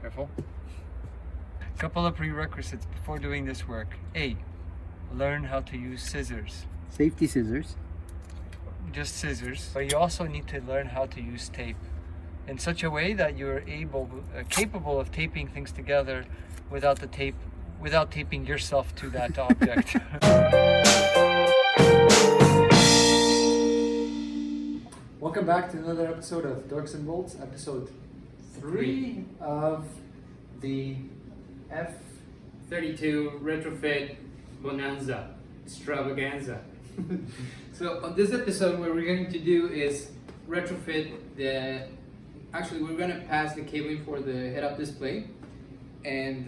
Careful. Couple of prerequisites before doing this work. A, learn how to use scissors. Safety scissors. Just scissors. But you also need to learn how to use tape in such a way that you're capable of taping things together without taping yourself to that object. Welcome back to another episode of Dorks and Bolts, episode 3 of the F32 Retrofit Bonanza Extravaganza. So on this episode, what we're going to do is retrofit actually we're going to pass the cabling for the head-up display, and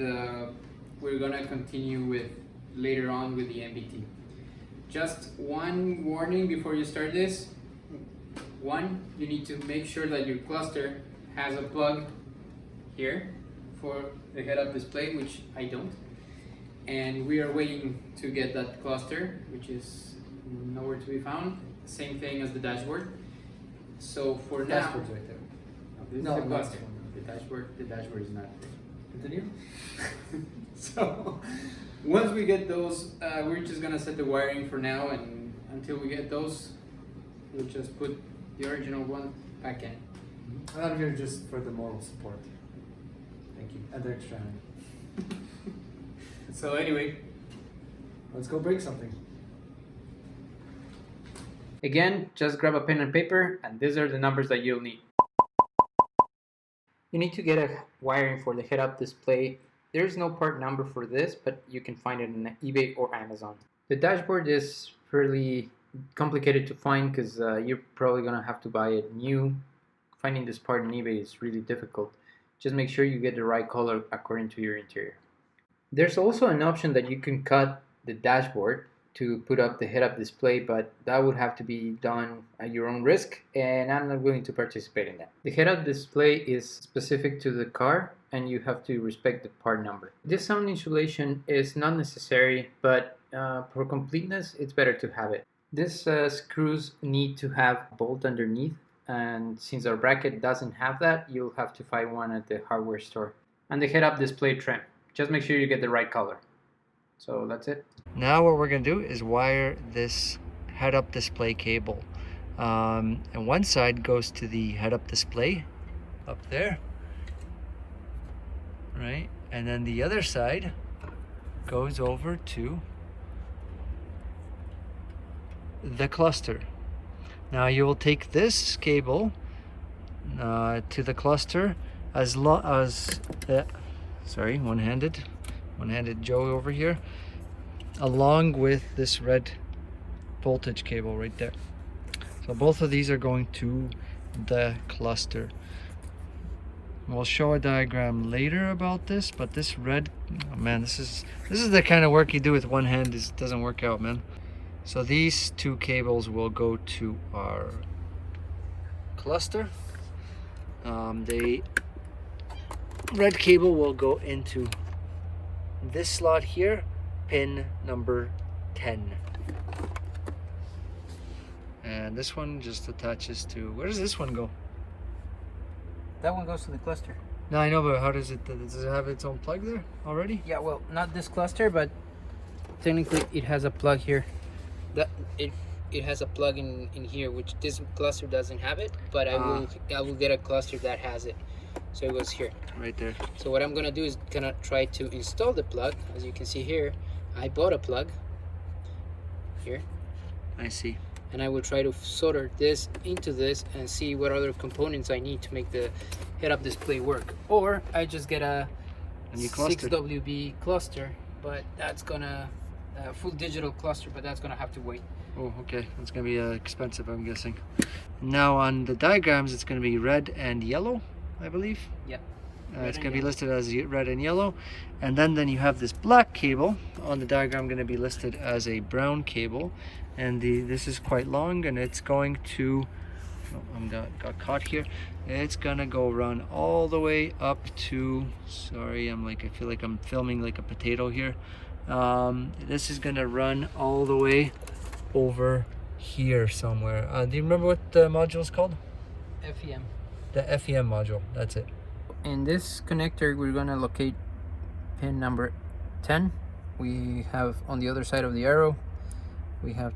we're going to continue with later on with the MBT. Just one warning before you start this. One, you need to make sure that your cluster has a plug here for the head-up display, which I don't. And we are waiting to get that cluster, which is nowhere to be found. Same thing as the dashboard. So for now, Dashboard's right there. this is the cluster. The dashboard is not. Continue. So once we get those, we're just gonna set the wiring for now, and until we get those, we'll just put the original one back in. I'm here just for the moral support. Thank you. And the extra hand. So anyway, Let's go break something. again, just grab a pen and paper, and these are the numbers that you'll need. You need to get a wiring for the head-up display. There's no part number for this, but you can find it on eBay or Amazon. The dashboard is fairly complicated to find because you're probably gonna have to buy it new. Finding this part on eBay is really difficult. Just make sure you get the right color according to your interior. There's also an option that you can cut the dashboard to put up the head-up display, but that would have to be done at your own risk, and I'm not willing to participate in that. The head-up display is specific to the car, and you have to respect the part number. This sound insulation is not necessary, but for completeness, it's better to have it. These screws need to have a bolt underneath, and since our bracket doesn't have that, you'll have to find one at the hardware store. And the head-up display trim. Just make sure you get the right color. So that's it. Now what we're going to do is wire this head-up display cable. And one side goes to the head-up display up there, right? And then the other side goes over to the cluster. Now you will take this cable to the cluster as long as sorry, one-handed Joe over here, along with this red voltage cable right there. So both of these are going to the cluster. We'll show a diagram later about this, but this red, oh man, this is the kind of work you do with one hand. This doesn't work out, man. So these two cables will go to our cluster. The red cable will go into this slot here, pin number 10. And this one just attaches to, where does this one go? That one goes to the cluster. No, I know, but how does it have its own plug there already? Yeah, well, not this cluster, but technically it has a plug here. It has a plug in here, which this cluster doesn't have it, but I will get a cluster that has it. So it goes here. Right there. So what I'm gonna do is gonna try to install the plug. As you can see here, I bought a plug here. I see. And I will try to solder this into this and see what other components I need to make the head-up display work. Or I just get a 6WB cluster, but that's gonna full digital cluster, but that's gonna have to wait. Oh, okay. That's gonna be expensive, I'm guessing. Now on the diagrams, it's gonna be red and yellow, I believe. Yep. It's going to be listed as red and yellow, and then you have this black cable on the diagram going to be listed as a brown cable, and this is quite long, and it's going to, got caught here. It's going to go run all the way up to, sorry, I feel like I'm filming like a potato here. This is going to run all the way over here somewhere. Do you remember what the module is called? FEM. The FEM module, that's it. in this connector we're gonna locate pin number 10. We have on the other side of the arrow we have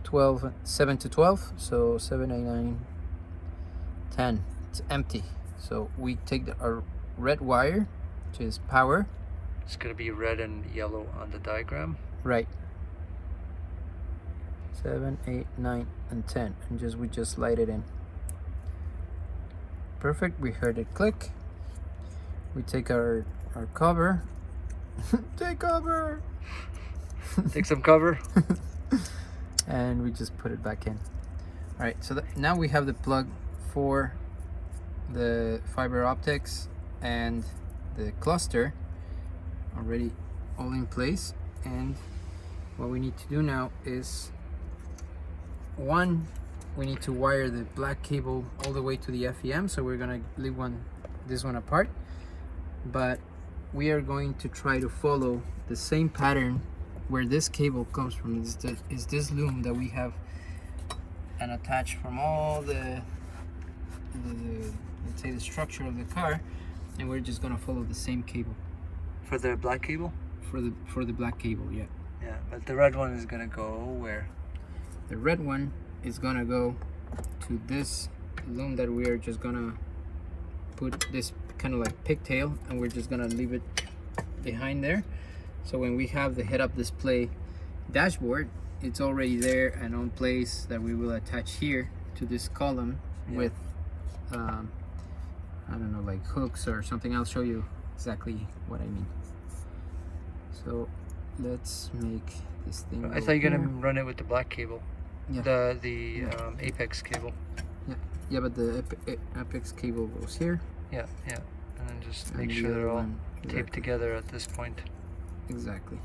7 to 12, so 7, 8, 9, 10. It's empty, so we take our red wire, which is power. It's going to be red and yellow on the diagram. Right. 7, 8, 9, and 10, and we just slide it in. Perfect. We heard it click. We take our cover. Take cover. Take some cover. And we just put it back in. All right. So now we have the plug for the fiber optics and the cluster already all in place. And what we need to do now is, one, we need to wire the black cable all the way to the FEM, so we're gonna leave this one apart, but we are going to try to follow the same pattern where this cable comes from. Is this loom that we have and attached from all the let's say the structure of the car, and we're just gonna follow the same cable For the black cable? for the black cable. Yeah, but the red one is gonna go where? the red one is gonna go to this loom that we are just gonna put this kind of like pigtail, and we're just gonna leave it behind there, so when we have the head-up display dashboard, it's already there and on place, that we will attach here to this column with I don't know, like hooks or something. I'll show you exactly what I mean. So let's make this thing. I thought you're gonna run it with the black cable. Yeah. The apex cable. Yeah, but the apex cable goes here. Yeah, and then just make And sure the they're other all one, taped exactly. together at this point. Exactly.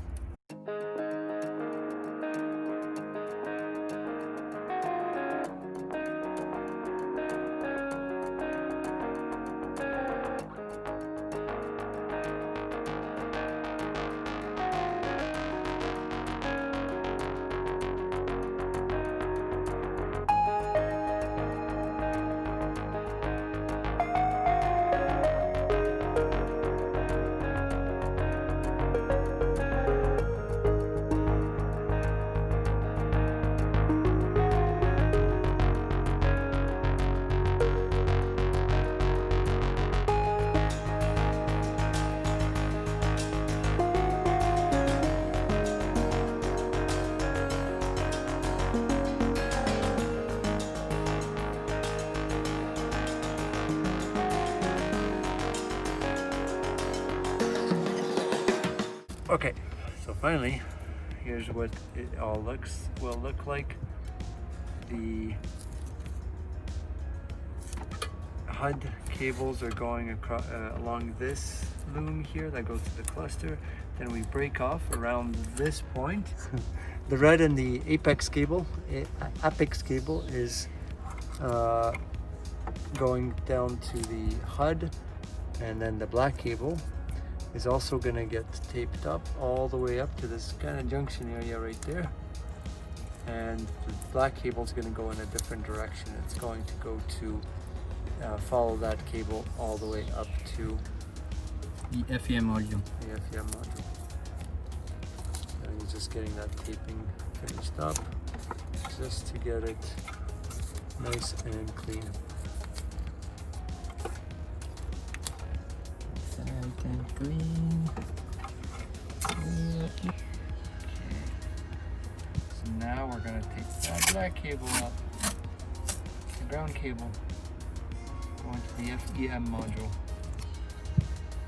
Okay, so finally, here's what it all will look like. The HUD cables are going across along this loom here that goes to the cluster. Then we break off around this point. The red and the apex cable is going down to the HUD, and then the black cable is also going to get taped up all the way up to this kind of junction area right there. And the black cable is going to go in a different direction. It's going to go to follow that cable all the way up to The FEM module. the FEM module. And you're just getting that taping finished up just to get it nice and clean. Nice and clean. So now we're going to take that black cable up, the ground cable, going to the FEM module.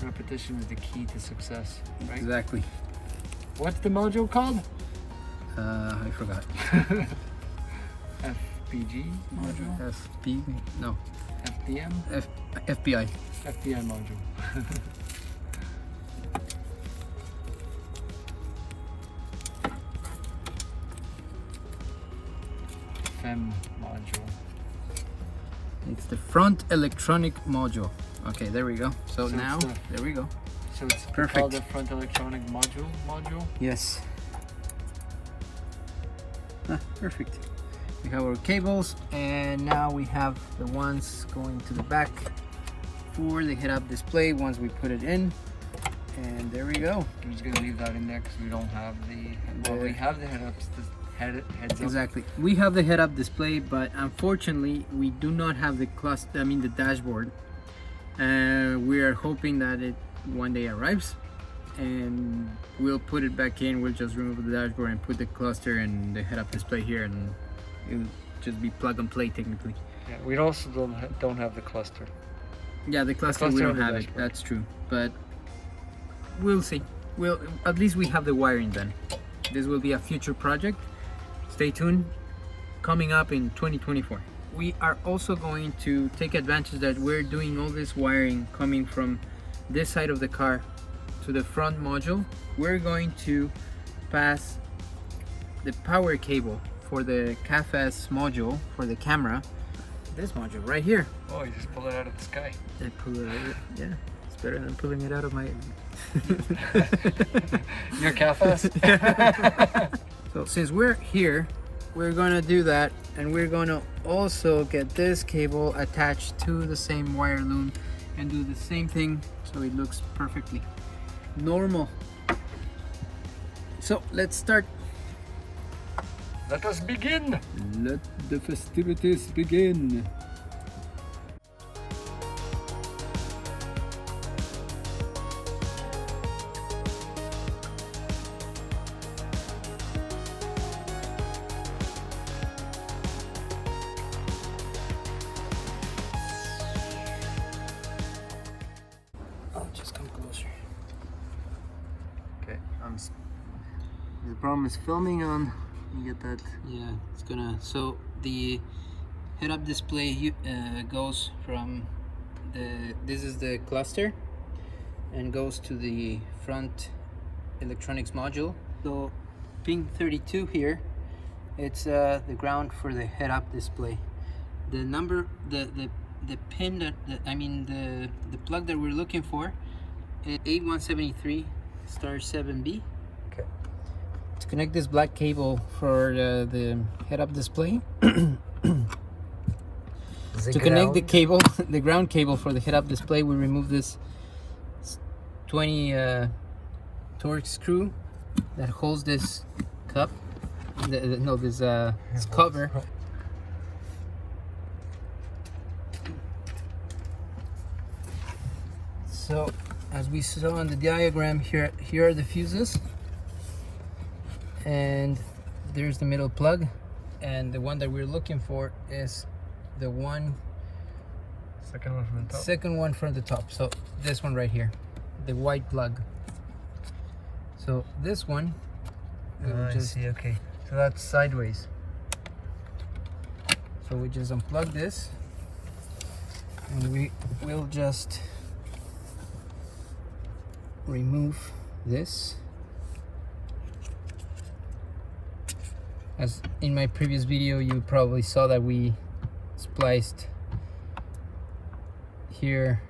Repetition is the key to success, right? Exactly. What's the module called? I forgot. FPG module? FP? No. FPM? FBI. FPI module. FEM module. It's the front electronic module. Okay, there we go. So So now, it's the- there we go. So it's Perfect. called the front electronic module? Yes. Perfect. We have our cables, and now we have the ones going to the back for the head-up display once we put it in. And there we go. I'm just gonna leave that in there because we don't have the. Well, we have the heads up. Exactly. We have the head-up display, but unfortunately, we do not have the cluster. I mean, the dashboard. We are hoping that it one day arrives, and we'll put it back in. We'll just remove the dashboard and put the cluster and the head-up display here, and it'll just be plug and play technically. Yeah, we also don't have the cluster. Yeah, the cluster we don't have it. That's true, but we'll see. Well, at least we have the wiring done. This will be a future project. Stay tuned. Coming up in 2024. We are also going to take advantage that we're doing all this wiring coming from this side of the car to the front module. We're going to pass the power cable for the CAFS module for the camera. This module right here. Oh, you just pull it out of the sky. I pull it out. Yeah, it's better than pulling it out of my. Your CAFS. So since we're here, we're gonna do that, and we're gonna also get this cable attached to the same wire loom and do the same thing so it looks perfectly normal. So let's start. Let us begin. Let the festivities begin. Just come closer. Okay, the problem is filming on. You get that? Yeah, it's gonna. So the head-up display goes from the. This is the cluster, and goes to the front electronics module. So pin 32 here. It's the ground for the head-up display. The number, the pin that the plug that we're looking for is 8173 star 7B. Okay. To connect this black cable for the head-up display. To connect the cable, the ground cable for the head-up display, we remove this 20 Dorks screw that holds this cup. This cover. So, as we saw on the diagram here are the fuses. And there's the middle plug, and the one that we're looking for is the second one from the top. Second one from the top. So this one right here, the white plug. So this one, I see. Okay, so that's sideways. So we just unplug this, and we will just remove this. As in my previous video, you probably saw that we spliced here.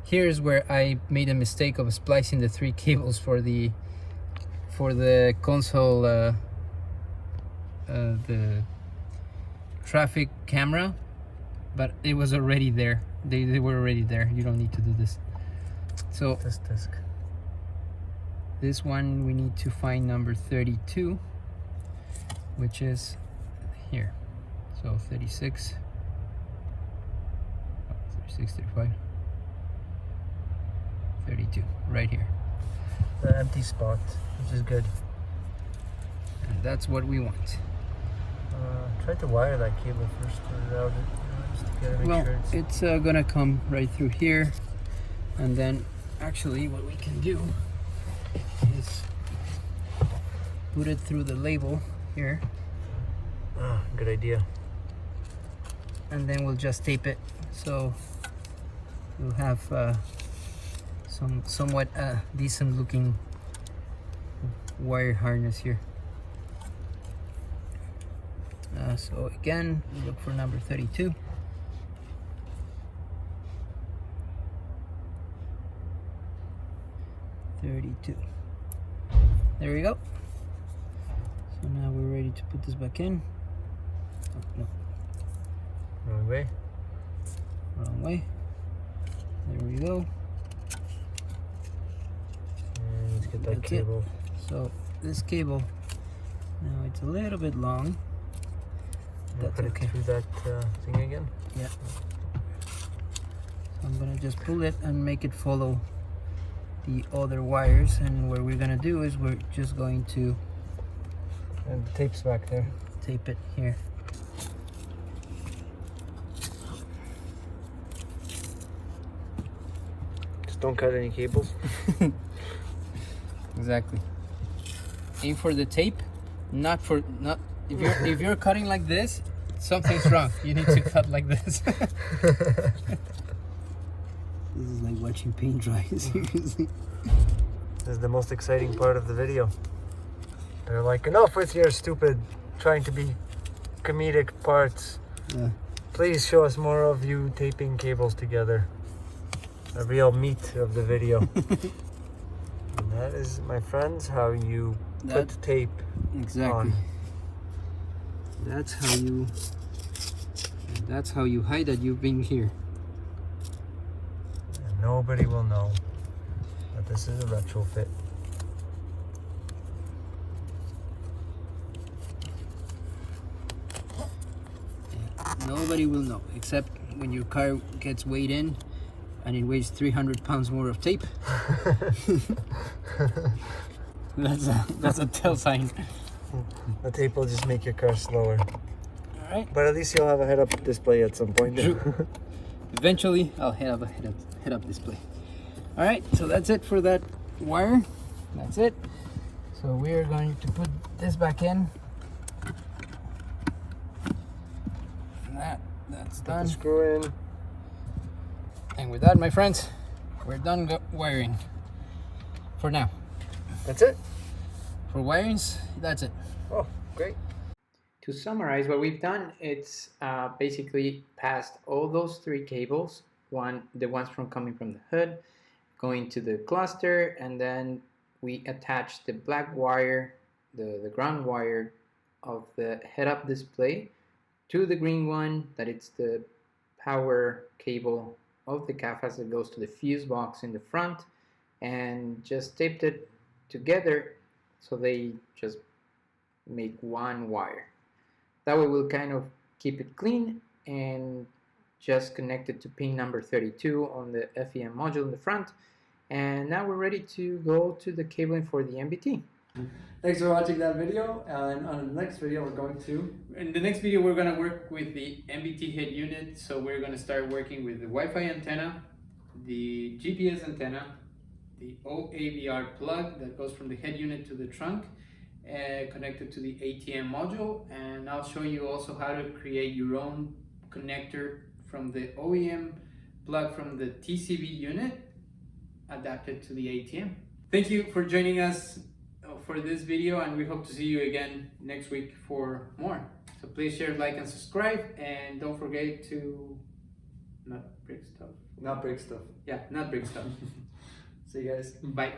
Here's where I made a mistake of splicing the 3 cables for the console, the traffic camera, but it was already there. They were already there. You don't need to do this. So This disc. This one we need to find number 32. Which is here. So 36, 36, 35, 32, right here. The empty spot, which is good. And that's what we want. Try to wire that cable first without it, just to get it, make sure it's gonna come right through here, and then actually what we can do is put it through the label here. Good idea. And then we'll just tape it, so we'll have somewhat decent looking wire harness here. So again, we look for number 32. There we go. So now we're ready to put this back in. Oh, no. Wrong way. Wrong way. go. And let's get that That's cable. So this cable, now it's a little bit long. That's Put okay. it through that thing again. Yeah. So I'm gonna just pull it and make it follow the other wires, and what we're gonna do is we're just going to And the tape's back there. tape it here. Just don't cut any cables. Exactly. Aim for the tape, not if you're cutting like this, something's wrong. You need to cut like this. This is like watching paint dry, seriously. This is the most exciting part of the video. They're like, enough with your stupid trying to be comedic parts. Yeah. Please show us more of you taping cables together. The real meat of the video. And that is, my friends, how you put tape Exactly. on. That's how you hide that you've been here. And nobody will know that this is a retrofit. Nobody will know, except when your car gets weighed in and it weighs 300 pounds more of tape. That's a tell sign. The tape will just make your car slower. All right. But at least you'll have a head-up display at some point. Eventually, I'll have a head-up display. All right, so that's it for that wire. That's it. So we're going to put this back in. That's Put the done. screw in. And with that, my friends, we're done wiring for now. That's it? For wirings, that's it. Oh, great. To summarize what we've done, it's basically passed all those three cables, the ones coming from the hood, going to the cluster, and then we attach the black wire, the ground wire of the head-up display to the green one, that it's the power cable of the CAFAS that goes to the fuse box in the front, and just taped it together so they just make one wire. That way we'll kind of keep it clean and just connect it to pin number 32 on the FEM module in the front. And now we're ready to go to the cabling for the MBT. Thanks for watching that video, and on the next video we're going to... In the next video, we're going to work with the MBT head unit. So we're going to start working with the Wi-Fi antenna, the GPS antenna, the OAVR plug that goes from the head unit to the trunk, connected to the ATM module. And I'll show you also how to create your own connector from the OEM plug from the TCB unit adapted to the ATM. Thank you for joining us for this video, and we hope to see you again next week for more. So please share, like, and subscribe, and don't forget to not break stuff. Not break stuff. Yeah, not break stuff. See you guys. Bye.